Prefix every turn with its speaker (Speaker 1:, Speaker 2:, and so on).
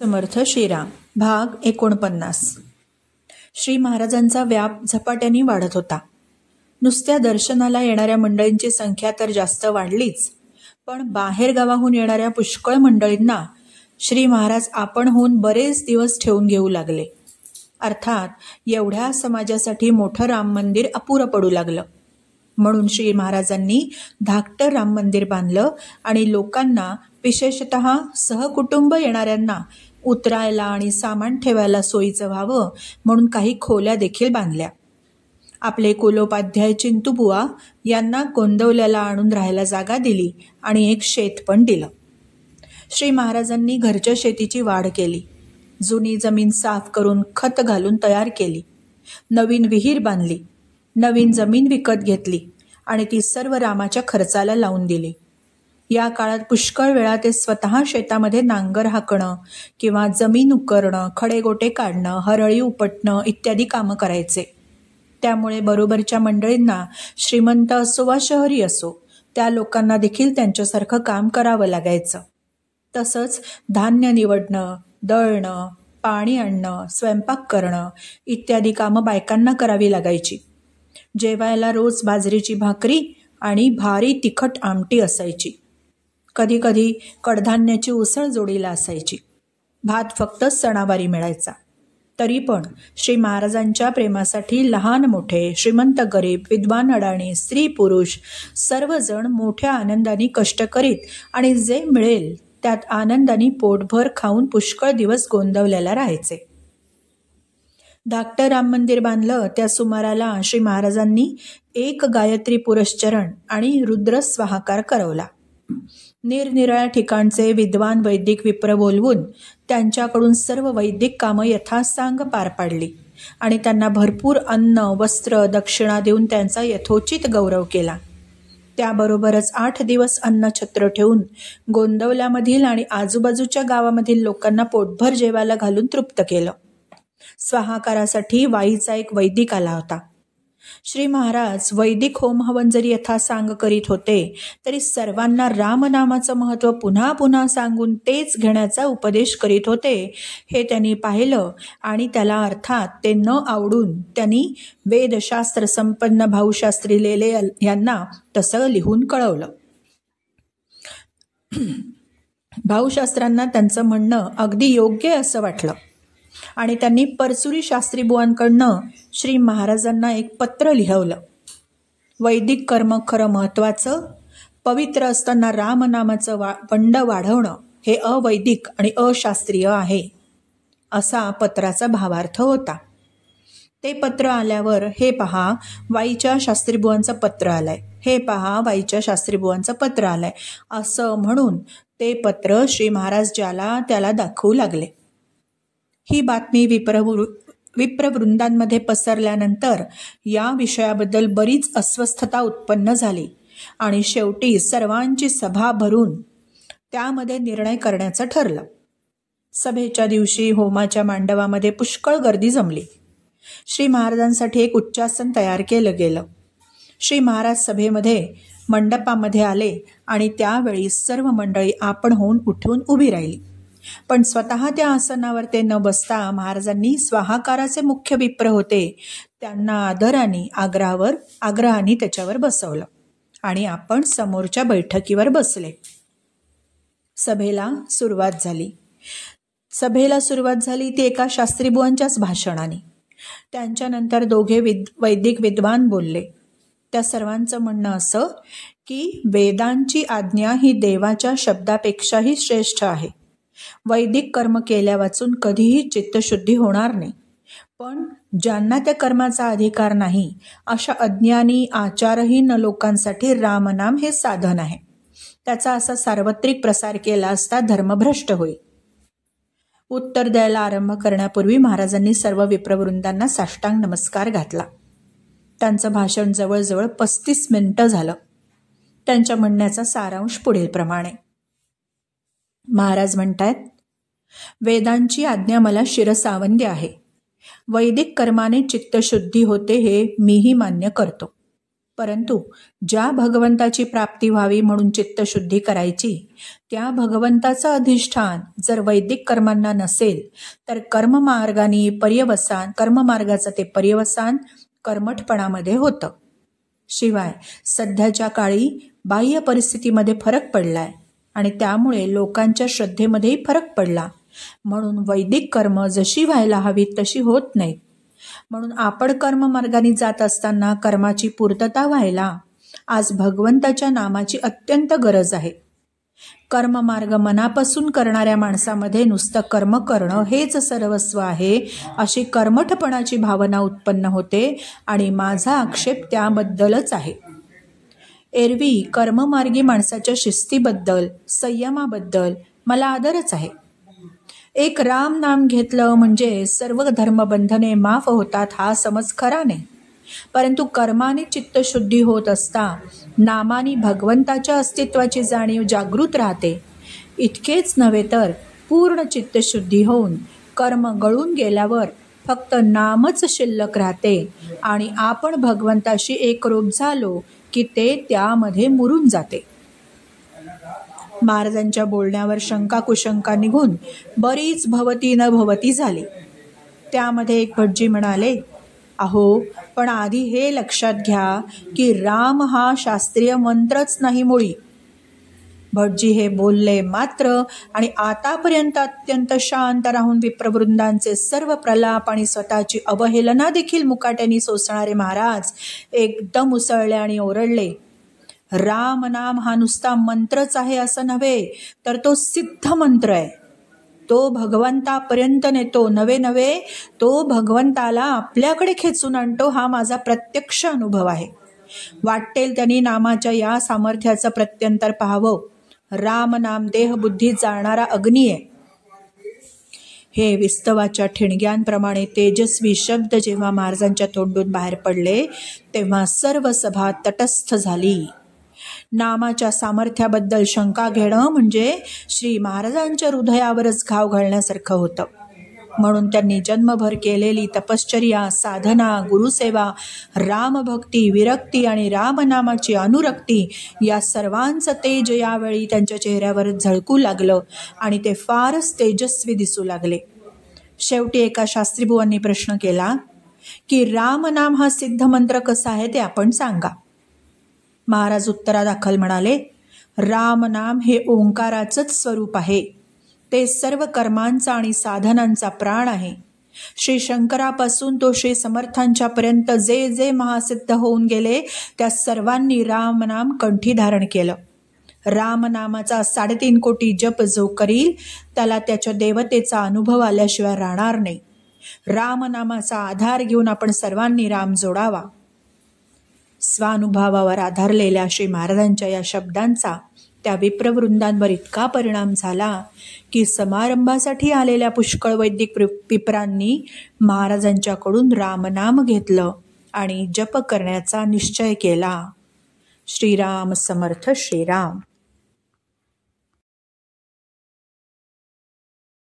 Speaker 1: समर्थ श्रीराम भाग 49. श्री महाराजांचा व्याप झपाट्याने वाढत होता. नुसत्या दर्शनाला येणाऱ्या मंडळींची संख्या तर जास्त वाढलीच, पण बाहेर गावाहून येणाऱ्या पुष्कळ मंडळींना श्री महाराज आपणहून बरेच दिवस ठेवून घेऊ लागले. अर्थात एवढ्या समाजासाठी मोठं राम मंदिर अपुरं पडू लागलं. म्हणून श्री महाराजांनी धाकटं राम मंदिर बांधलं आणि लोकांना, विशेषतः सहकुटुंब येणाऱ्यांना उतरायला आणि सामान ठेवायला सोयीचं व्हावं म्हणून काही खोल्या देखील बांधल्या. आपले कुलोपाध्याय चिंतूबुवा यांना गोंदवल्याला आणून राहायला जागा दिली आणि एक शेत पण दिलं. श्री महाराजांनी घरच्या शेतीची वाढ केली. जुनी जमीन साफ करून खत घालून तयार केली. नवीन विहीर बांधली. नवीन जमीन विकत घेतली आणि ती सर्व रामाच्या खर्चाला लावून दिली. या काळात पुष्कळ वेळा ते स्वतः शेतामध्ये नांगर हाकणं किंवा जमीन उकरणं, खडेगोटे काढणं, हरळी उपटणं इत्यादी कामं करायचे. त्यामुळे बरोबरच्या मंडळींना, श्रीमंत असो वा शहरी असो, त्या लोकांना देखील त्यांच्यासारखं काम करावं लागायचं. तसंच धान्य निवडणं, दळणं, पाणी आणणं, स्वयंपाक करणं इत्यादी कामं बायकांना करावी लागायची. जेवायला रोज बाजरीची भाकरी आणि भारी तिखट आमटी असायची. कधी कधी कडधान्याची उसळ जोडीला असायची. भात फक्त सणावारी मिळायचा. तरी पण श्री महाराजांच्या प्रेमासाठी लहान मोठे, श्रीमंत गरीब, विद्वान अडाणी, स्त्री पुरुष सर्वजण मोठ्या आनंदाने कष्ट करीत आणि जे मिळेल त्यात आनंदाने पोटभर खाऊन पुष्कळ दिवस गोंदवल्याला राहायचे. धाकटं राम मंदिर बांधलं त्या सुमाराला श्री महाराजांनी एक गायत्री पुरश्चरण आणि रुद्र स्वाहाकार करवला. निरनिराळ्या ठिकाणचे विद्वान वैदिक विप्र बोलवून त्यांच्याकडून सर्व वैदिक कामं यथासांग पार पाडली आणि त्यांना भरपूर अन्न, वस्त्र, दक्षिणा देऊन त्यांचा यथोचित गौरव केला. त्याबरोबरच 8 दिवस अन्नछत्र ठेवून गोंदवल्यामधील आणि आजूबाजूच्या गावामधील लोकांना पोटभर जेवायला घालून तृप्त केलं. स्वाहाकारासाठी वाईचा एक वैदिक आला होता. श्री महाराज वैदिक होम हवन जरी यथासांग करीत होते तरी सर्वांना रामनामाचं महत्त्व पुन्हा पुन्हा सांगून तेच घेण्याचा उपदेश करीत होते हे त्यांनी पाहिलं आणि त्याला अर्थात ते न आवडून त्यांनी वेदशास्त्र संपन्न भाऊशास्त्री लेले यांना तसं लिहून कळवलं. भाऊशास्त्रांना त्यांचं म्हणणं अगदी योग्य असं वाटलं आणि त्यांनी परसुरी शास्त्री बुवांकडनं श्री महाराजांना एक पत्र लिहवलं. वैदिक कर्म खरं महत्त्वाचं, पवित्र असताना रामनामाचं पंड वाढवणं हे अवैदिक आणि अशास्त्रीय आहे, असा पत्राचा भावार्थ होता. ते पत्र आल्यावर हे पहा वाईच्या शास्त्रीबुवांचं पत्र आलंय, हे पहा वाईच्या शास्त्रीबुवांचं पत्र आलंय असं म्हणून ते पत्र श्री महाराज ज्याला त्याला दाखवू लागले. ही बातमी विप्रवृंदांमध्ये पसरल्यानंतर या विषयाबद्दल बरीच अस्वस्थता उत्पन्न झाली आणि शेवटी सर्वांची सभा भरून त्यामध्ये निर्णय करण्याचं ठरलं. सभेच्या दिवशी होमाच्या मांडवामध्ये पुष्कळ गर्दी जमली. श्री महाराजांसाठी एक उच्चासन तयार केलं गेलं. श्री महाराज सभेमध्ये मंडपामध्ये आले आणि त्यावेळी सर्व मंडळी आपण होऊन उठून उभी राहिली. पण स्वतः त्या आसनावर ते न बसता महाराजांनी स्वाहाकाराचे मुख्य विप्र होते त्यांना आदराने आग्रहाने त्याच्यावर बसवलं आणि आपण समोरच्या बैठकीवर बसले. सभेला सुरुवात झाली ती एका शास्त्रीबुवांच्याच भाषणाने. त्यांच्यानंतर 2 वैदिक विद्वान बोलले. त्या सर्वांचं म्हणणं असं की वेदांची आज्ञा ही देवाच्या शब्दापेक्षाही श्रेष्ठ आहे. वैदिक कर्म केल्या वाचून कधीही चित्तशुद्धी होणार नाही. पण ज्यांना त्या कर्माचा अधिकार नाही अशा अज्ञानी आचारहीन लोकांसाठी रामनाम हे साधन आहे. त्याचा असा सार्वत्रिक प्रसार केला असता धर्मभ्रष्ट होईल. उत्तर द्यायला आरंभ करण्यापूर्वी महाराजांनी सर्व विप्रवृंदांना साष्टांग नमस्कार घातला. त्यांचं भाषण जवळजवळ 35 मिनिटं झालं. त्यांच्या म्हणण्याचा सारांश पुढील प्रमाणे. महाराज म्हणतायत, वेदांची आज्ञा मला शिरसावंदी आहे. वैदिक कर्माने चित्तशुद्धी होते हे मीही मान्य करतो. परंतु ज्या भगवंताची प्राप्ती व्हावी म्हणून चित्तशुद्धी करायची, त्या भगवंताचं अधिष्ठान जर वैदिक कर्मांना नसेल तर कर्ममार्गाचं ते पर्यवसान कर्मठपणामध्ये होतं. शिवाय सध्याच्या काळी बाह्य परिस्थितीमध्ये फरक पडलाय आणि त्यामुळे लोकांच्या श्रद्धेमध्येही फरक पडला. म्हणून वैदिक कर्म जशी व्हायला हवीत तशी होत नाहीत. म्हणून आपण कर्ममार्गाने जात असताना कर्माची पूर्तता व्हायला आज भगवंताच्या नामाची अत्यंत गरज आहे. कर्ममार्ग मनापासून करणाऱ्या माणसामध्ये नुसतं कर्म करणं हेच सर्वस्व आहे अशी कर्मठपणाची भावना उत्पन्न होते आणि माझा आक्षेप त्याबद्दलच आहे. एरवी कर्ममार्गी माणसाच्या शिस्तीबद्दल, संयमाबद्दल मला आदरच आहे. एक राम नाम घेतलं म्हणजे सर्व धर्मबंधने माफ होतात हा समज खरा नाही. परंतु कर्माने चित्तशुद्धी होत असता नामाने भगवंताच्या अस्तित्वाची जाणीव जागृत राहते. इतकेच नव्हे तर पूर्ण चित्तशुद्धी होऊन कर्म गळून गेल्यावर फक्त नामच शिल्लक राहते आणि आपण भगवंताशी एकरूप झालो की ते त्यामध्ये मुरून जाते. महाराजांच्या बोलण्यावर शंका कुशंका निघून बरीच भवती न भवती झाली. त्यामध्ये एक भटजी म्हणाले, अहो पण आधी हे लक्षात घ्या की राम हा शास्त्रीय मंत्रच नाही मुळी. भटजी हे बोलले मात्र आणि आतापर्यंत अत्यंत शांत राहून विप्रवृंदांचे सर्व प्रलाप आणि स्वतःची अवहेलना देखील मुकाट्याने सोसणारे महाराज एकदम उसळले आणि ओरडले, राम नाम हा नुसता मंत्रच आहे असं नव्हे तर तो सिद्ध मंत्र आहे. तो भगवंतापर्यंत नेतो, नव्हे तो भगवंताला आपल्याकडे खेचून आणतो. हा माझा प्रत्यक्ष अनुभव आहे. वाटेल त्यांनी नामाच्या या सामर्थ्याचं प्रत्यंतर पाहावं. राम नाम देह बुद्धी जाळणारा अग्नी आहे. हे विस्तवाच्या ठिणग्यांप्रमाणे तेजस्वी शब्द जेव्हा महाराजांच्या तोंडून बाहेर पडले तेव्हा सर्व सभा तटस्थ झाली. नामाच्या सामर्थ्याबद्दल शंका घेणं म्हणजे श्री महाराजांच्या हृदयावरच घाव घालण्यासारखं होतं. म्हणून त्यांनी जन्मभर केलेली तपश्चर्या, साधना, गुरुसेवा, रामभक्ती, विरक्ती आणि रामनामाची अनुरक्ती या सर्वांचं तेज यावेळी त्यांच्या चेहऱ्यावर झळकू लागलं आणि ते फारच तेजस्वी दिसू लागले. शेवटी एका शास्त्रीबुवांनी प्रश्न केला की रामनाम हा सिद्ध मंत्र कसा आहे ते आपण सांगा. महाराज उत्तरादाखल म्हणाले, रामनाम हे ओंकाराचंच स्वरूप आहे. ते सर्व कर्मांचा आणि साधनांचा प्राण आहे. श्री शंकरापासून तो श्री समर्थांच्या पर्यंत जे जे महासिद्ध होऊन गेले त्या सर्वांनी रामनाम कंठी धारण केलं. रामनामाचा 3.5 कोटी जप जो करील त्याला त्याच्या देवतेचा अनुभव आल्याशिवाय राहणार नाही. रामनामाचा आधार घेऊन आपण सर्वांनी राम जोडावा. स्वानुभवावर आधारलेल्या श्री महाराजांच्या या शब्दांचा त्या विप्रवृंदांवर इतका परिणाम झाला की समारंभासाठी आलेल्या पुष्कळ वैदिक पिपरांनी महाराजांच्याकडून रामनाम घेतलं आणि जप करण्याचा निश्चय केला. श्रीराम समर्थ श्रीराम.